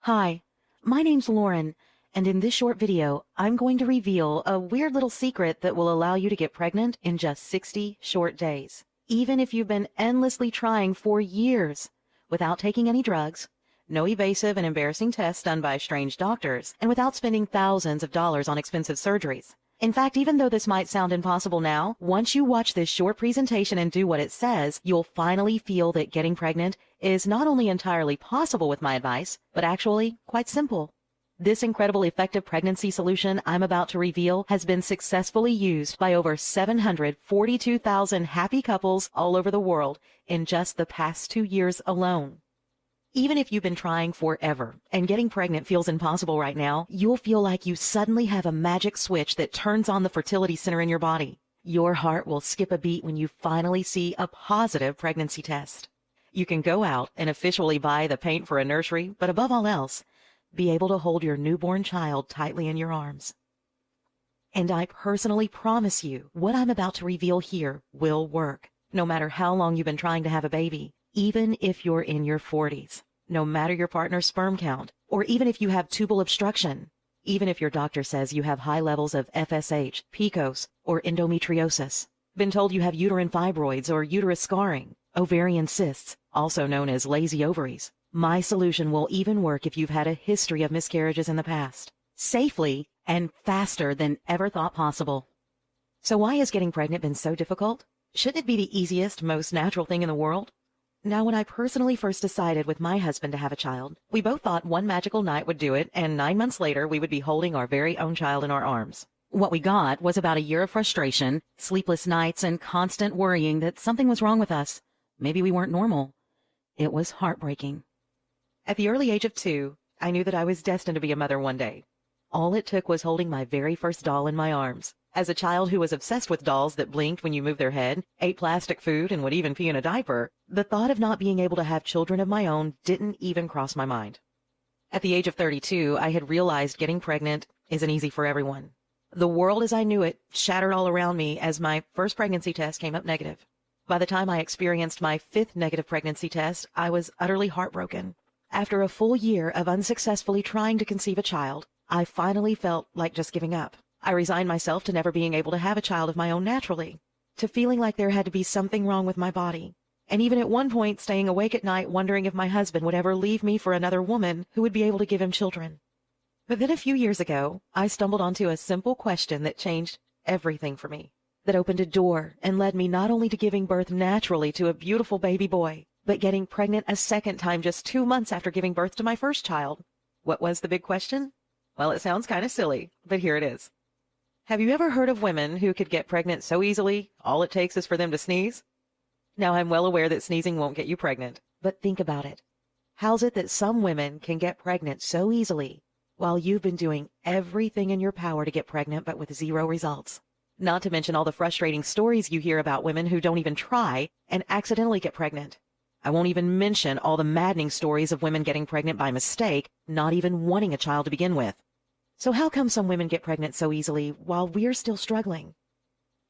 Hi, my name's Lauren, and in this short video, I'm going to reveal a weird little secret that will allow you to get pregnant in just 60 short days, even if you've been endlessly trying for years without taking any drugs, no evasive and embarrassing tests done by strange doctors, and without spending thousands of dollars on expensive surgeries. In fact, even though this might sound impossible now, once you watch this short presentation and do what it says, you'll finally feel that getting pregnant is not only entirely possible with my advice, but actually quite simple. This incredible effective pregnancy solution I'm about to reveal has been successfully used by over 742,000 happy couples all over the world in just the past 2 years alone. Even if you've been trying forever and getting pregnant feels impossible right now, you'll feel like you suddenly have a magic switch that turns on the fertility center in your body. Your heart will skip a beat when you finally see a positive pregnancy test. You can go out and officially buy the paint for a nursery, but above all else, be able to hold your newborn child tightly in your arms. And I personally promise you, what I'm about to reveal here will work, no matter how long you've been trying to have a baby. Even if you're in your 40s, no matter your partner's sperm count, or even if you have tubal obstruction, even if your doctor says you have high levels of FSH, PCOS, or endometriosis, been told you have uterine fibroids or uterus scarring, ovarian cysts, also known as lazy ovaries, my solution will even work if you've had a history of miscarriages in the past, safely and faster than ever thought possible. So why has getting pregnant been so difficult? Shouldn't it be the easiest, most natural thing in the world? Now, when I personally first decided with my husband to have a child, we both thought one magical night would do it, and 9 months later, we would be holding our very own child in our arms. What we got was about a year of frustration, sleepless nights, and constant worrying that something was wrong with us. Maybe we weren't normal. It was heartbreaking. At the early age of 2, I knew that I was destined to be a mother one day. All it took was holding my very first doll in my arms. As a child who was obsessed with dolls that blinked when you moved their head, ate plastic food, and would even pee in a diaper, the thought of not being able to have children of my own didn't even cross my mind. At the age of 32, I had realized getting pregnant isn't easy for everyone. The world as I knew it shattered all around me as my first pregnancy test came up negative. By the time I experienced my 5th negative pregnancy test, I was utterly heartbroken. After a full year of unsuccessfully trying to conceive a child, I finally felt like just giving up. I resigned myself to never being able to have a child of my own naturally, to feeling like there had to be something wrong with my body, and even at one point staying awake at night wondering if my husband would ever leave me for another woman who would be able to give him children. But then a few years ago, I stumbled onto a simple question that changed everything for me, that opened a door and led me not only to giving birth naturally to a beautiful baby boy, but getting pregnant a second time just 2 months after giving birth to my first child. What was the big question? Well, it sounds kind of silly, but here it is. Have you ever heard of women who could get pregnant so easily, all it takes is for them to sneeze? Now, I'm well aware that sneezing won't get you pregnant, but think about it. How's it that some women can get pregnant so easily, while you've been doing everything in your power to get pregnant but with 0 results? Not to mention all the frustrating stories you hear about women who don't even try and accidentally get pregnant. I won't even mention all the maddening stories of women getting pregnant by mistake, not even wanting a child to begin with. So how come some women get pregnant so easily while we're still struggling?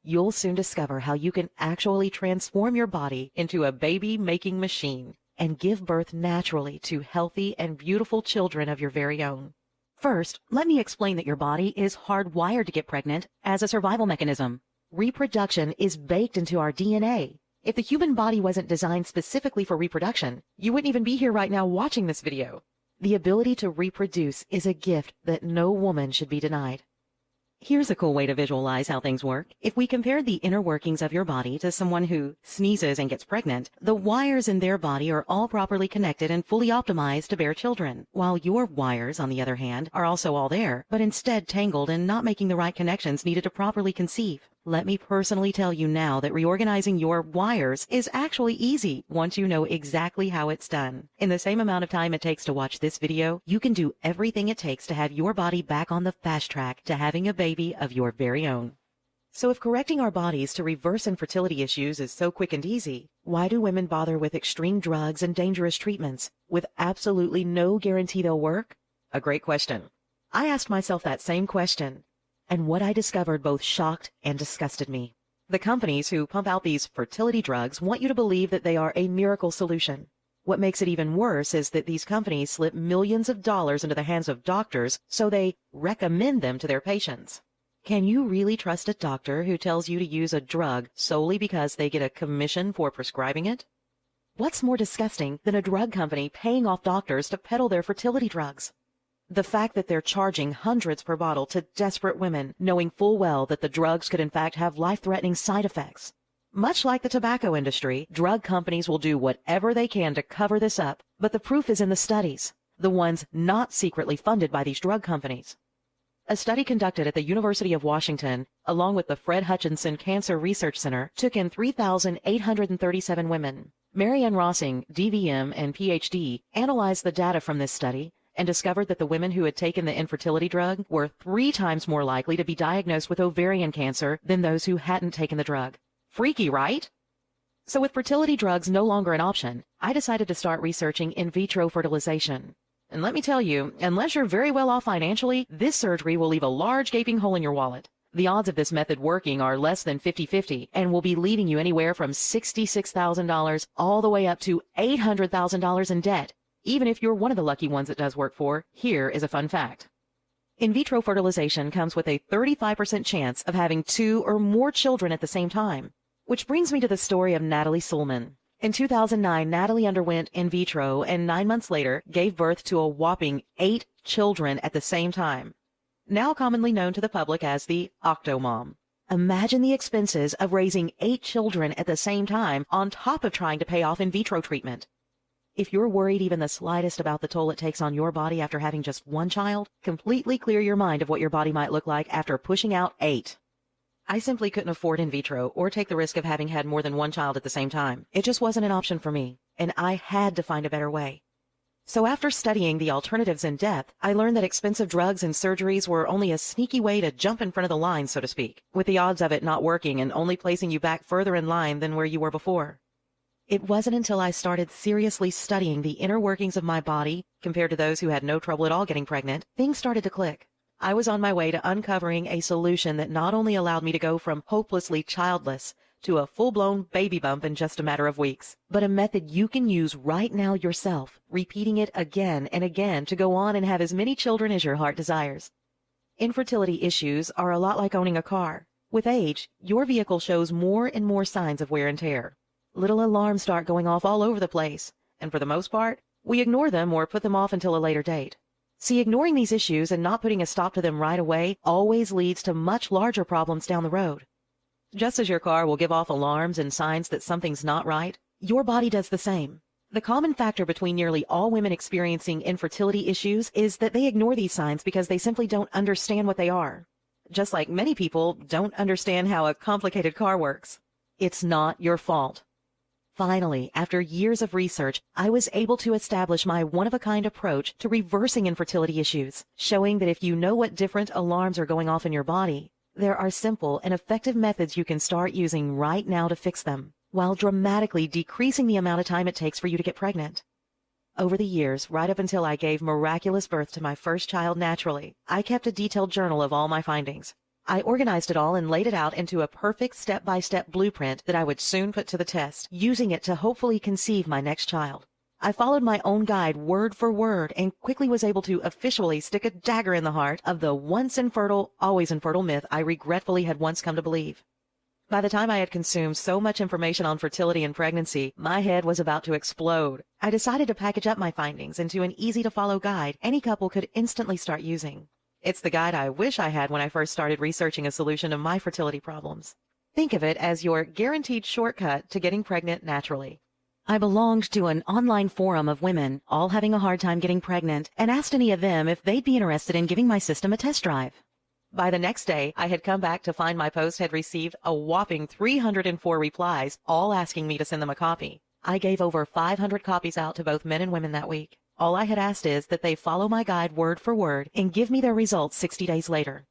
You'll soon discover how you can actually transform your body into a baby-making machine and give birth naturally to healthy and beautiful children of your very own. First, let me explain that your body is hardwired to get pregnant as a survival mechanism. Reproduction is baked into our DNA. If the human body wasn't designed specifically for reproduction, you wouldn't even be here right now watching this video. The ability to reproduce is a gift that no woman should be denied. Here's a cool way to visualize how things work. If we compared the inner workings of your body to someone who sneezes and gets pregnant, the wires in their body are all properly connected and fully optimized to bear children, while your wires, on the other hand, are also all there, but instead tangled and not making the right connections needed to properly conceive. Let me personally tell you now that reorganizing your wires is actually easy once you know exactly how it's done. In the same amount of time it takes to watch this video, you can do everything it takes to have your body back on the fast track to having a baby of your very own. So if correcting our bodies to reverse infertility issues is so quick and easy, why do women bother with extreme drugs and dangerous treatments with absolutely no guarantee they'll work? A great question. I asked myself that same question. And what I discovered both shocked and disgusted me. The companies who pump out these fertility drugs want you to believe that they are a miracle solution. What makes it even worse is that these companies slip millions of dollars into the hands of doctors so they recommend them to their patients. Can you really trust a doctor who tells you to use a drug solely because they get a commission for prescribing it? What's more disgusting than a drug company paying off doctors to peddle their fertility drugs? The fact that they're charging hundreds per bottle to desperate women, knowing full well that the drugs could in fact have life-threatening side effects. Much like the tobacco industry, drug companies will do whatever they can to cover this up, but the proof is in the studies, the ones not secretly funded by these drug companies. A study conducted at the University of Washington, along with the Fred Hutchinson Cancer Research Center, took in 3,837 women. Marianne Rossing, DVM and PhD, analyzed the data from this study and discovered that the women who had taken the infertility drug were 3 times more likely to be diagnosed with ovarian cancer than those who hadn't taken the drug. Freaky, right? So with fertility drugs no longer an option, I decided to start researching in vitro fertilization. And let me tell you, unless you're very well off financially, this surgery will leave a large gaping hole in your wallet. The odds of this method working are less than 50-50 and will be leaving you anywhere from $66,000 all the way up to $800,000 in debt. Even if you're one of the lucky ones it does work for, here is a fun fact. In vitro fertilization comes with a 35% chance of having 2 or more children at the same time. Which brings me to the story of Natalie Sullman. In 2009, Natalie underwent in vitro and 9 months later gave birth to a whopping 8 children at the same time. Now commonly known to the public as the Octomom. Imagine the expenses of raising 8 children at the same time on top of trying to pay off in vitro treatment. If you're worried even the slightest about the toll it takes on your body after having just 1 child, completely clear your mind of what your body might look like after pushing out 8. I simply couldn't afford in vitro or take the risk of having had more than 1 child at the same time. It just wasn't an option for me, and I had to find a better way. So after studying the alternatives in depth, I learned that expensive drugs and surgeries were only a sneaky way to jump in front of the line, so to speak, with the odds of it not working and only placing you back further in line than where you were before. It wasn't until I started seriously studying the inner workings of my body, compared to those who had no trouble at all getting pregnant, things started to click. I was on my way to uncovering a solution that not only allowed me to go from hopelessly childless to a full-blown baby bump in just a matter of weeks, but a method you can use right now yourself, repeating it again and again to go on and have as many children as your heart desires. Infertility issues are a lot like owning a car. With age, your vehicle shows more and more signs of wear and tear. Little alarms start going off all over the place, and for the most part, we ignore them or put them off until a later date. See, ignoring these issues and not putting a stop to them right away always leads to much larger problems down the road. Just as your car will give off alarms and signs that something's not right, your body does the same. The common factor between nearly all women experiencing infertility issues is that they ignore these signs because they simply don't understand what they are. Just like many people don't understand how a complicated car works. It's not your fault. Finally, after years of research, I was able to establish my one-of-a-kind approach to reversing infertility issues, showing that if you know what different alarms are going off in your body, there are simple and effective methods you can start using right now to fix them, while dramatically decreasing the amount of time it takes for you to get pregnant. Over the years, right up until I gave miraculous birth to my first child naturally, I kept a detailed journal of all my findings. I organized it all and laid it out into a perfect step-by-step blueprint that I would soon put to the test, using it to hopefully conceive my next child. I followed my own guide word for word and quickly was able to officially stick a dagger in the heart of the once infertile, always infertile myth I regretfully had once come to believe. By the time I had consumed so much information on fertility and pregnancy, my head was about to explode. I decided to package up my findings into an easy-to-follow guide any couple could instantly start using. It's the guide I wish I had when I first started researching a solution to my fertility problems. Think of it as your guaranteed shortcut to getting pregnant naturally. I belonged to an online forum of women, all having a hard time getting pregnant, and asked any of them if they'd be interested in giving my system a test drive. By the next day, I had come back to find my post had received a whopping 304 replies, all asking me to send them a copy. I gave over 500 copies out to both men and women that week. All I had asked is that they follow my guide word for word and give me their results 60 days later.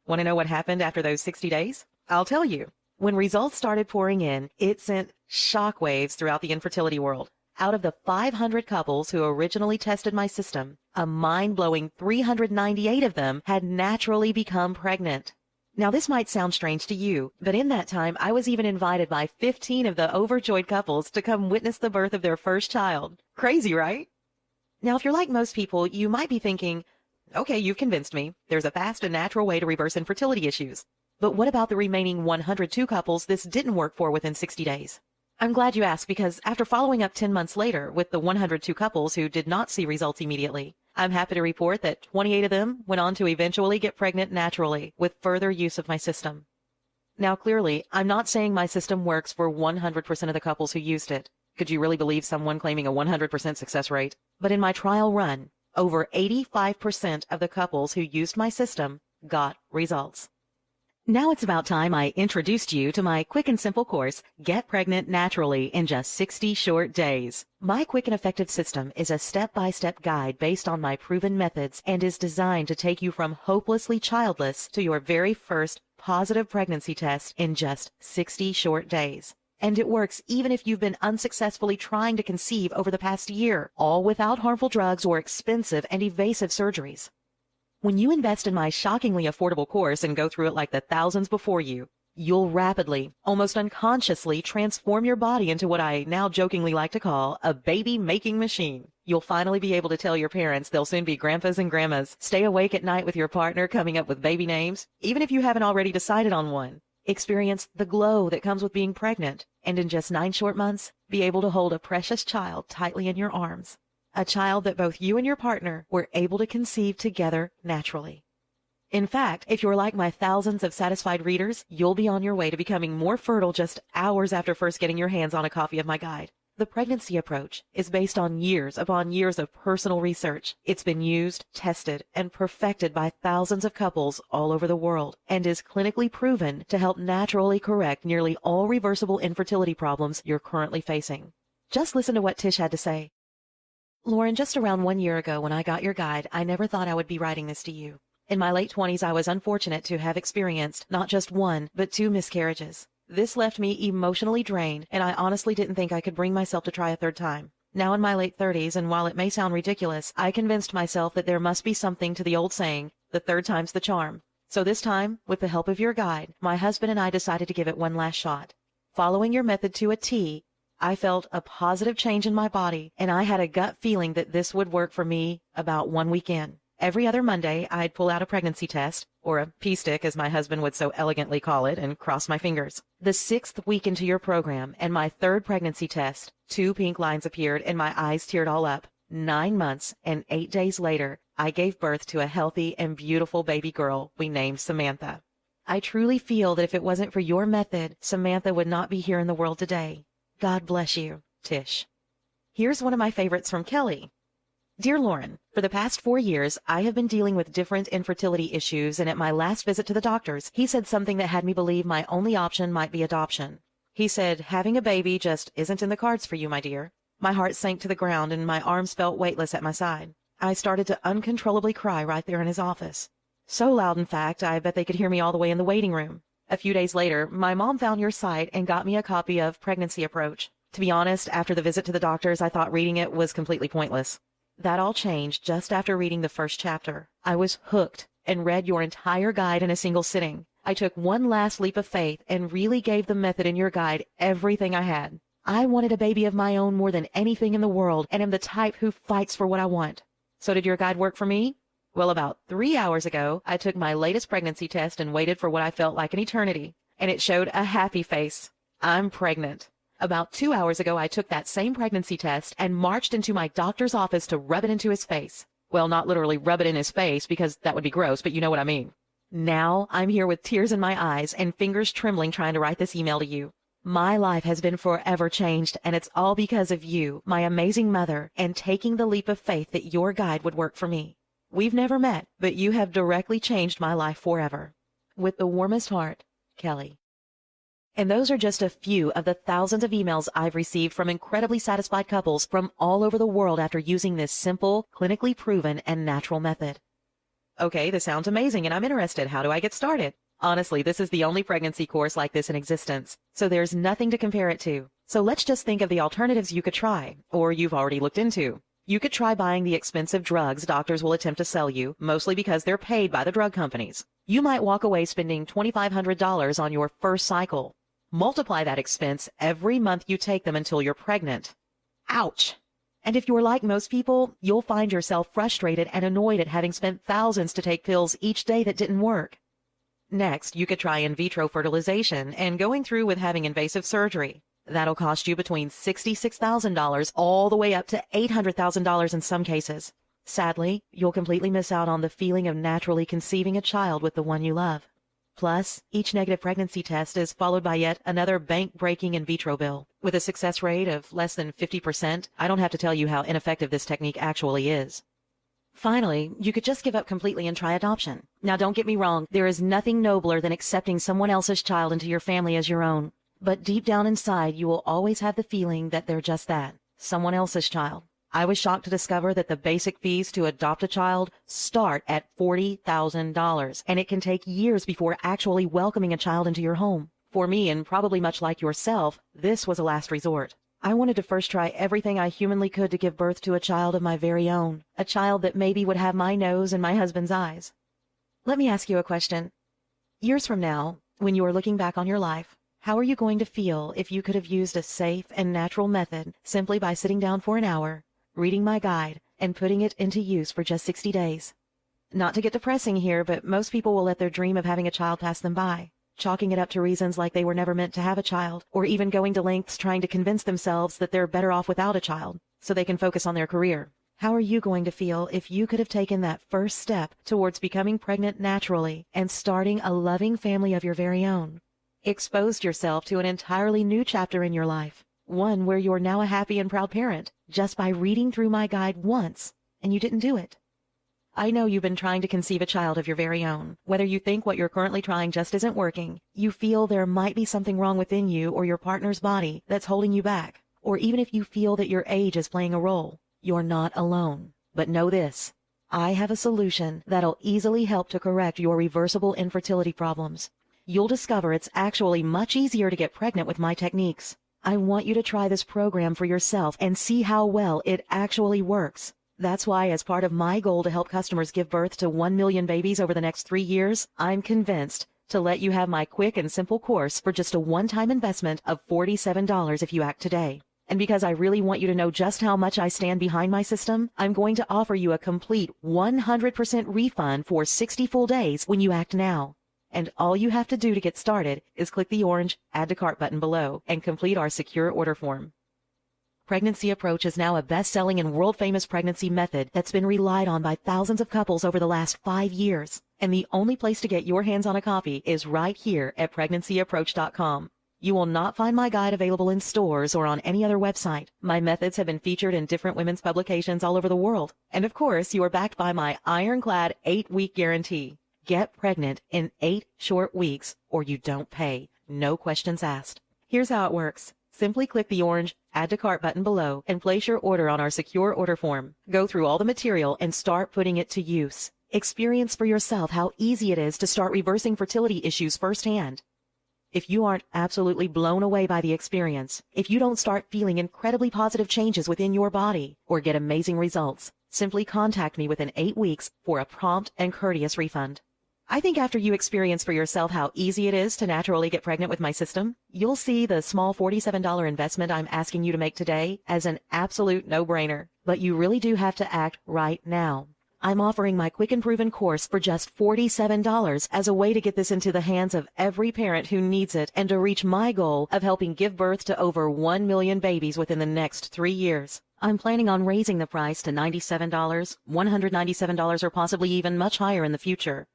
Want to know what happened after those 60 days? I'll tell you. When results started pouring in, it sent shockwaves throughout the infertility world. Out of the 500 couples who originally tested my system, a mind-blowing 398 of them had naturally become pregnant. Now, this might sound strange to you, but in that time, I was even invited by 15 of the overjoyed couples to come witness the birth of their first child. Crazy, right? Now, if you're like most people, you might be thinking, okay, you've convinced me. There's a fast and natural way to reverse infertility issues. But what about the remaining 102 couples this didn't work for within 60 days? I'm glad you asked, because after following up 10 months later with the 102 couples who did not see results immediately, I'm happy to report that 28 of them went on to eventually get pregnant naturally with further use of my system. Now, clearly, I'm not saying my system works for 100% of the couples who used it. Could you really believe someone claiming a 100% success rate? But in my trial run, over 85% of the couples who used my system got results. Now it's about time I introduced you to my quick and simple course, Get Pregnant Naturally in Just 60 Short Days. My quick and effective system is a step-by-step guide based on my proven methods and is designed to take you from hopelessly childless to your very first positive pregnancy test in just 60 short days. And it works even if you've been unsuccessfully trying to conceive over the past year, all without harmful drugs or expensive and evasive surgeries. When you invest in my shockingly affordable course and go through it like the thousands before you, you'll rapidly, almost unconsciously, transform your body into what I now jokingly like to call a baby-making machine. You'll finally be able to tell your parents they'll soon be grandpas and grandmas, stay awake at night with your partner coming up with baby names, even if you haven't already decided on one. Experience the glow that comes with being pregnant, and in just 9 short months, be able to hold a precious child tightly in your arms. A child that both you and your partner were able to conceive together naturally. In fact, if you're like my thousands of satisfied readers, you'll be on your way to becoming more fertile just hours after first getting your hands on a copy of my guide. The pregnancy approach is based on years upon years of personal research. It's been used, tested, and perfected by thousands of couples all over the world, and is clinically proven to help naturally correct nearly all reversible infertility problems you're currently facing. Just listen to what Tish had to say. Lauren, just around 1 year ago when I got your guide, I never thought I would be writing this to you. In my late 20s, I was unfortunate to have experienced not just 1, but 2 miscarriages. This left me emotionally drained, and I honestly didn't think I could bring myself to try a 3rd time. Now in my late 30s, and while it may sound ridiculous, I convinced myself that there must be something to the old saying, the 3rd time's the charm. So this time, with the help of your guide, my husband and I decided to give it one last shot. Following your method to a T, I felt a positive change in my body, and I had a gut feeling that this would work for me about 1 week in. Every other Monday, I'd pull out a pregnancy test, or a pee-stick as my husband would so elegantly call it, and cross my fingers. The 6th week into your program, and my 3rd pregnancy test, 2 pink lines appeared and my eyes teared all up. 9 months and 8 days later, I gave birth to a healthy and beautiful baby girl we named Samantha. I truly feel that if it wasn't for your method, Samantha would not be here in the world today. God bless you, Tish. Here's one of my favorites from Kelly. Dear Lauren, for the past 4 years, I have been dealing with different infertility issues, and at my last visit to the doctors, he said something that had me believe my only option might be adoption. He said, having a baby just isn't in the cards for you, my dear. My heart sank to the ground, and my arms felt weightless at my side. I started to uncontrollably cry right there in his office. So loud, in fact, I bet they could hear me all the way in the waiting room. A few days later, my mom found your site and got me a copy of Pregnancy Approach. To be honest, after the visit to the doctors, I thought reading it was completely pointless. That all changed just after reading the first chapter. I was hooked and read your entire guide in a single sitting. I took one last leap of faith and really gave the method in your guide everything I had. I wanted a baby of my own more than anything in the world, and am the type who fights for what I want. So did your guide work for me? Well, about 3 hours ago, I took my latest pregnancy test and waited for what I felt like an eternity, and it showed a happy face. I'm pregnant. About 2 hours ago, I took that same pregnancy test and marched into my doctor's office to rub it into his face. Well, not literally rub it in his face, because that would be gross, but you know what I mean. Now I'm here with tears in my eyes and fingers trembling trying to write this email to you. My life has been forever changed, and it's all because of you, my amazing mother, and taking the leap of faith that your guide would work for me. We've never met, but you have directly changed my life forever. With the warmest heart, Kelly. And those are just a few of the thousands of emails I've received from incredibly satisfied couples from all over the world after using this simple, clinically proven, and natural method. Okay, this sounds amazing, and I'm interested. How do I get started? Honestly, this is the only pregnancy course like this in existence, so there's nothing to compare it to. So let's just think of the alternatives you could try, or you've already looked into. You could try buying the expensive drugs doctors will attempt to sell you, mostly because they're paid by the drug companies. You might walk away spending $2,500 on your first cycle. Multiply that expense every month you take them until you're pregnant. Ouch! And if you're like most people, you'll find yourself frustrated and annoyed at having spent thousands to take pills each day that didn't work. Next, you could try in vitro fertilization and going through with having invasive surgery. That'll cost you between $66,000 all the way up to $800,000 in some cases. Sadly, you'll completely miss out on the feeling of naturally conceiving a child with the one you love. Plus, each negative pregnancy test is followed by yet another bank-breaking in vitro bill. With a success rate of less than 50%, I don't have to tell you how ineffective this technique actually is. Finally, you could just give up completely and try adoption. Now, don't get me wrong, there is nothing nobler than accepting someone else's child into your family as your own. But deep down inside, you will always have the feeling that they're just that, someone else's child. I was shocked to discover that the basic fees to adopt a child start at $40,000, and it can take years before actually welcoming a child into your home. For me, and probably much like yourself, this was a last resort. I wanted to first try everything I humanly could to give birth to a child of my very own, a child that maybe would have my nose and my husband's eyes. Let me ask you a question. Years from now, when you are looking back on your life, how are you going to feel if you could have used a safe and natural method simply by sitting down for an hour, reading my guide, and putting it into use for just 60 days? Not to get depressing here, but most people will let their dream of having a child pass them by, chalking it up to reasons like they were never meant to have a child, or even going to lengths trying to convince themselves that they're better off without a child, so they can focus on their career. How are you going to feel if you could have taken that first step towards becoming pregnant naturally and starting a loving family of your very own? Exposed yourself to an entirely new chapter in your life, one where you're now a happy and proud parent, just by reading through my guide once, and you didn't do it. I know you've been trying to conceive a child of your very own. Whether you think what you're currently trying just isn't working, you feel there might be something wrong within you or your partner's body that's holding you back, or even if you feel that your age is playing a role, you're not alone. But know this, I have a solution that'll easily help to correct your reversible infertility problems. You'll discover it's actually much easier to get pregnant with my techniques. I want you to try this program for yourself and see how well it actually works. That's why, as part of my goal to help customers give birth to 1 million babies over the next 3 years, I'm convinced to let you have my quick and simple course for just a one-time investment of $47 if you act today. And because I really want you to know just how much I stand behind my system, I'm going to offer you a complete 100% refund for 60 full days when you act now. And all you have to do to get started is click the orange Add to Cart button below and complete our secure order form. Pregnancy Approach is now a best-selling and world-famous pregnancy method that's been relied on by thousands of couples over the last 5 years. And the only place to get your hands on a copy is right here at pregnancyapproach.com. You will not find my guide available in stores or on any other website. My methods have been featured in different women's publications all over the world. And of course, you are backed by my ironclad 8-week guarantee. Get pregnant in 8 short weeks, or you don't pay. No questions asked. Here's how it works. Simply click the orange Add to Cart button below and place your order on our secure order form. Go through all the material and start putting it to use. Experience for yourself how easy it is to start reversing fertility issues firsthand. If you aren't absolutely blown away by the experience, if you don't start feeling incredibly positive changes within your body or get amazing results, simply contact me within 8 weeks for a prompt and courteous refund. I think after you experience for yourself how easy it is to naturally get pregnant with my system, you'll see the small $47 investment I'm asking you to make today as an absolute no-brainer. But you really do have to act right now. I'm offering my quick and proven course for just $47 as a way to get this into the hands of every parent who needs it and to reach my goal of helping give birth to over 1 million babies within the next 3 years. I'm planning on raising the price to $97, $197, or possibly even much higher in the future.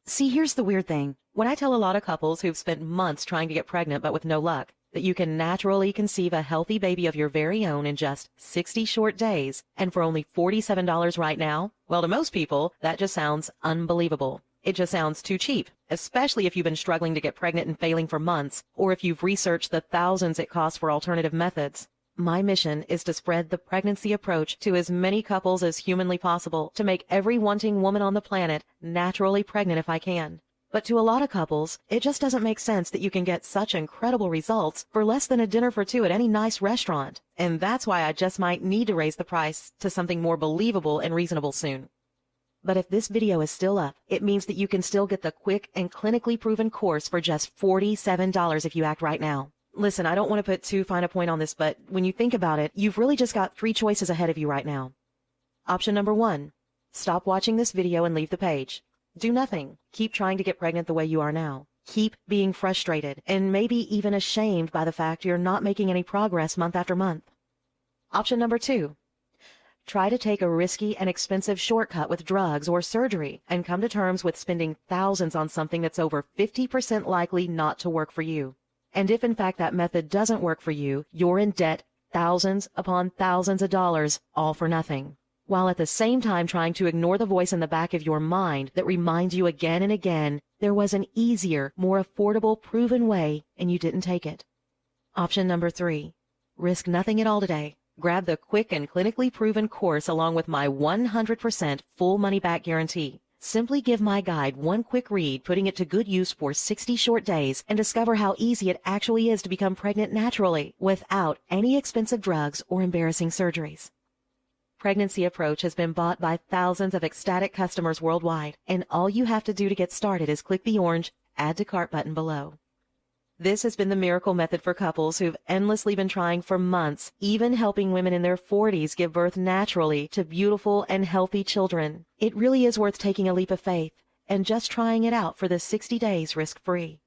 See, here's the weird thing. When I tell a lot of couples who've spent months trying to get pregnant but with no luck, that you can naturally conceive a healthy baby of your very own in just 60 short days and for only $47 right now, well, to most people, that just sounds unbelievable. It just sounds too cheap, especially if you've been struggling to get pregnant and failing for months, or if you've researched the thousands it costs for alternative methods. My mission is to spread the pregnancy approach to as many couples as humanly possible to make every wanting woman on the planet naturally pregnant if I can. But to a lot of couples, it just doesn't make sense that you can get such incredible results for less than a dinner for two at any nice restaurant. And that's why I just might need to raise the price to something more believable and reasonable soon. But if this video is still up, it means that you can still get the quick and clinically proven course for just $47 if you act right now. Listen, I don't want to put too fine a point on this, but when you think about it, you've really just got 3 choices ahead of you right now. Option number 1, stop watching this video and leave the page. Do nothing. Keep trying to get pregnant the way you are now. Keep being frustrated and maybe even ashamed by the fact you're not making any progress month after month. Option number 2, try to take a risky and expensive shortcut with drugs or surgery and come to terms with spending thousands on something that's over 50% likely not to work for you. And if in fact that method doesn't work for you, you're in debt thousands upon thousands of dollars, all for nothing, while at the same time trying to ignore the voice in the back of your mind that reminds you again and again there was an easier, more affordable, proven way and you didn't take it. Option number 3, risk nothing at all today. Grab the quick and clinically proven course along with my 100% full money-back guarantee. Simply give my guide one quick read, putting it to good use for 60 short days, and discover how easy it actually is to become pregnant naturally without any expensive drugs or embarrassing surgeries. Pregnancy Approach has been bought by thousands of ecstatic customers worldwide, and all you have to do to get started is click the orange Add to Cart button below. This has been the miracle method for couples who've endlessly been trying for months, even helping women in their 40s give birth naturally to beautiful and healthy children. It really is worth taking a leap of faith and just trying it out for the 60 days risk-free.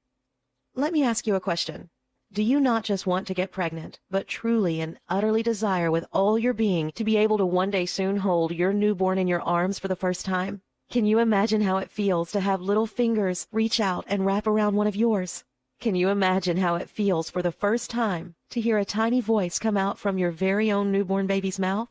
Let me ask you a question. Do you not just want to get pregnant, but truly and utterly desire with all your being to be able to one day soon hold your newborn in your arms for the first time? Can you imagine how it feels to have little fingers reach out and wrap around one of yours? Can you imagine how it feels for the first time to hear a tiny voice come out from your very own newborn baby's mouth?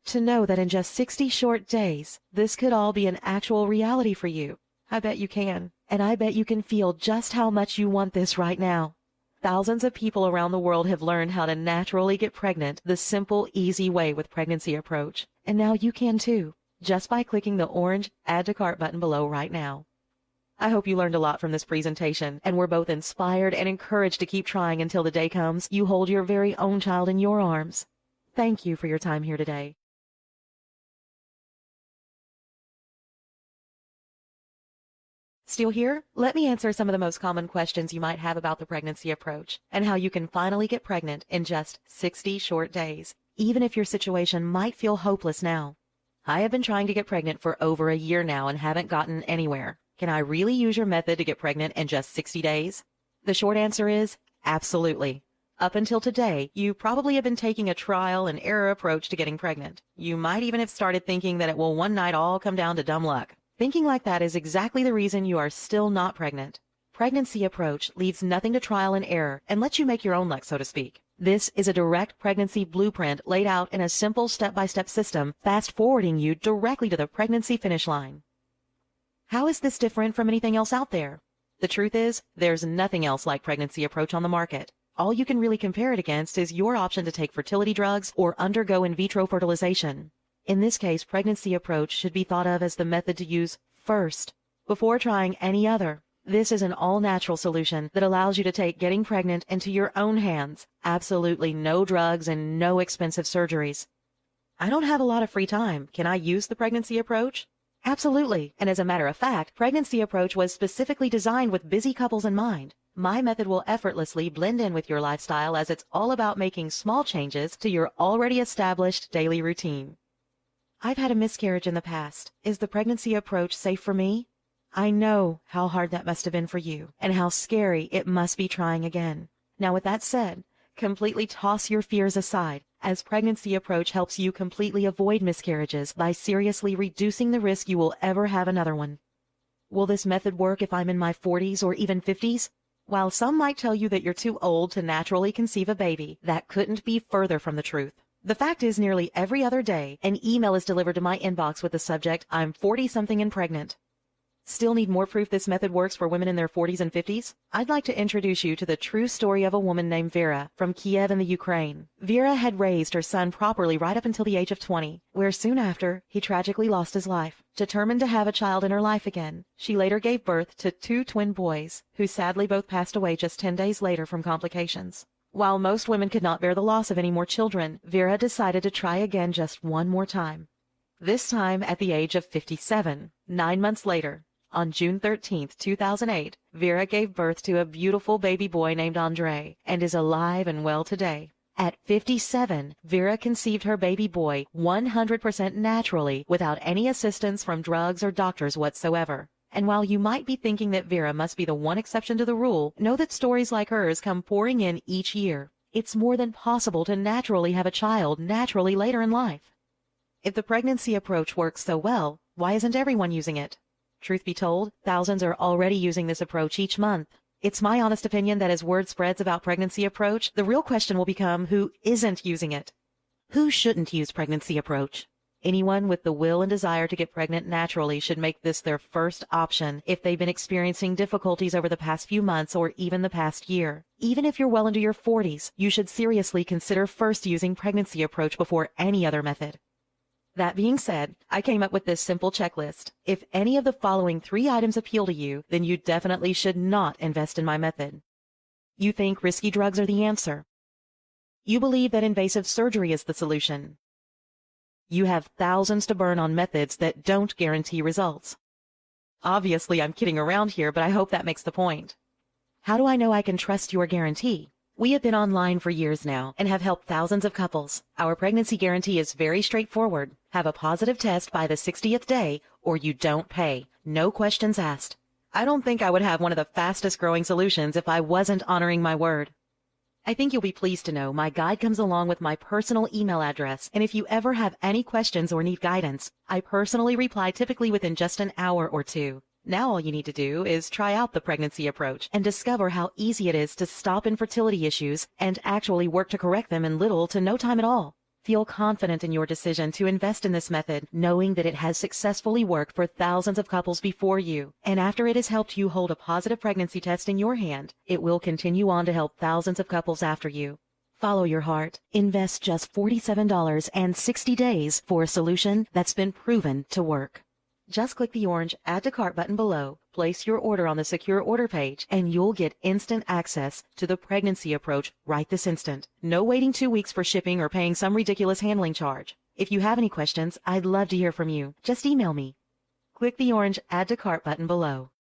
To know that in just 60 short days, this could all be an actual reality for you. I bet you can. And I bet you can feel just how much you want this right now. Thousands of people around the world have learned how to naturally get pregnant the simple, easy way with Pregnancy Approach. And now you can too, just by clicking the orange Add to Cart button below right now. I hope you learned a lot from this presentation and were both inspired and encouraged to keep trying until the day comes you hold your very own child in your arms. Thank you for your time here today. Still here? Let me answer some of the most common questions you might have about the Pregnancy Approach and how you can finally get pregnant in just 60 short days, even if your situation might feel hopeless now. I have been trying to get pregnant for over a year now and haven't gotten anywhere. Can I really use your method to get pregnant in just 60 days? The short answer is absolutely. Up until today, you probably have been taking a trial and error approach to getting pregnant. You might even have started thinking that it will one night all come down to dumb luck. Thinking like that is exactly the reason you are still not pregnant. Pregnancy Approach leaves nothing to trial and error and lets you make your own luck, so to speak. This is a direct pregnancy blueprint laid out in a simple step-by-step system, fast-forwarding you directly to the pregnancy finish line. How is this different from anything else out there? The truth is, there's nothing else like Pregnancy Approach on the market. All you can really compare it against is your option to take fertility drugs or undergo in vitro fertilization. In this case, Pregnancy Approach should be thought of as the method to use first, before trying any other. This is an all-natural solution that allows you to take getting pregnant into your own hands. Absolutely no drugs and no expensive surgeries. I don't have a lot of free time. Can I use the Pregnancy Approach? Absolutely. And as a matter of fact, Pregnancy Approach was specifically designed with busy couples in mind. My method will effortlessly blend in with your lifestyle as it's all about making small changes to your already established daily routine. I've had a miscarriage in the past. Is the Pregnancy Approach safe for me? I know how hard that must have been for you and how scary it must be trying again. Now, with that said, completely toss your fears aside, as Pregnancy Approach helps you completely avoid miscarriages by seriously reducing the risk you will ever have another one. Will this method work if I'm in my 40s or even 50s? While some might tell you that you're too old to naturally conceive a baby, that couldn't be further from the truth. The fact is, nearly every other day, an email is delivered to my inbox with the subject, "I'm 40-something and pregnant." Still need more proof this method works for women in their 40s and 50s? I'd like to introduce you to the true story of a woman named Vera from Kiev in the Ukraine. Vera had raised her son properly right up until the age of 20, where soon after, he tragically lost his life. Determined to have a child in her life again, she later gave birth to 2 twin boys, who sadly both passed away just 10 days later from complications. While most women could not bear the loss of any more children, Vera decided to try again just one more time. This time at the age of 57, 9 months later. On June 13, 2008, Vera gave birth to a beautiful baby boy named Andre and is alive and well today. At 57, Vera conceived her baby boy 100% naturally without any assistance from drugs or doctors whatsoever. And while you might be thinking that Vera must be the one exception to the rule, know that stories like hers come pouring in each year. It's more than possible to naturally have a child naturally later in life. If the pregnancy approach works so well, why isn't everyone using it? Truth be told, thousands are already using this approach each month. It's my honest opinion that as word spreads about pregnancy approach, the real question will become who isn't using it. Who shouldn't use pregnancy approach? Anyone with the will and desire to get pregnant naturally should make this their first option if they've been experiencing difficulties over the past few months or even the past year. Even if you're well into your 40s, you should seriously consider first using pregnancy approach before any other method. That being said, I came up with this simple checklist. If any of the following 3 items appeal to you, then you definitely should not invest in my method. You think risky drugs are the answer. You believe that invasive surgery is the solution. You have thousands to burn on methods that don't guarantee results. Obviously, I'm kidding around here, but I hope that makes the point. How do I know I can trust your guarantee? We have been online for years now and have helped thousands of couples. Our pregnancy guarantee is very straightforward. Have a positive test by the 60th day or you don't pay. No questions asked. I don't think I would have one of the fastest growing solutions if I wasn't honoring my word. I think you'll be pleased to know my guide comes along with my personal email address, and if you ever have any questions or need guidance, I personally reply typically within just an hour or 2. Now all you need to do is try out the pregnancy approach and discover how easy it is to stop infertility issues and actually work to correct them in little to no time at all. Feel confident in your decision to invest in this method, knowing that it has successfully worked for thousands of couples before you. And after it has helped you hold a positive pregnancy test in your hand, it will continue on to help thousands of couples after you. Follow your heart. Invest just $47 and 60 days for a solution that's been proven to work. Just click the orange Add to Cart button below, place your order on the secure order page, and you'll get instant access to the pregnancy approach right this instant. No waiting 2 weeks for shipping or paying some ridiculous handling charge. If you have any questions, I'd love to hear from you. Just email me. Click the orange Add to Cart button below.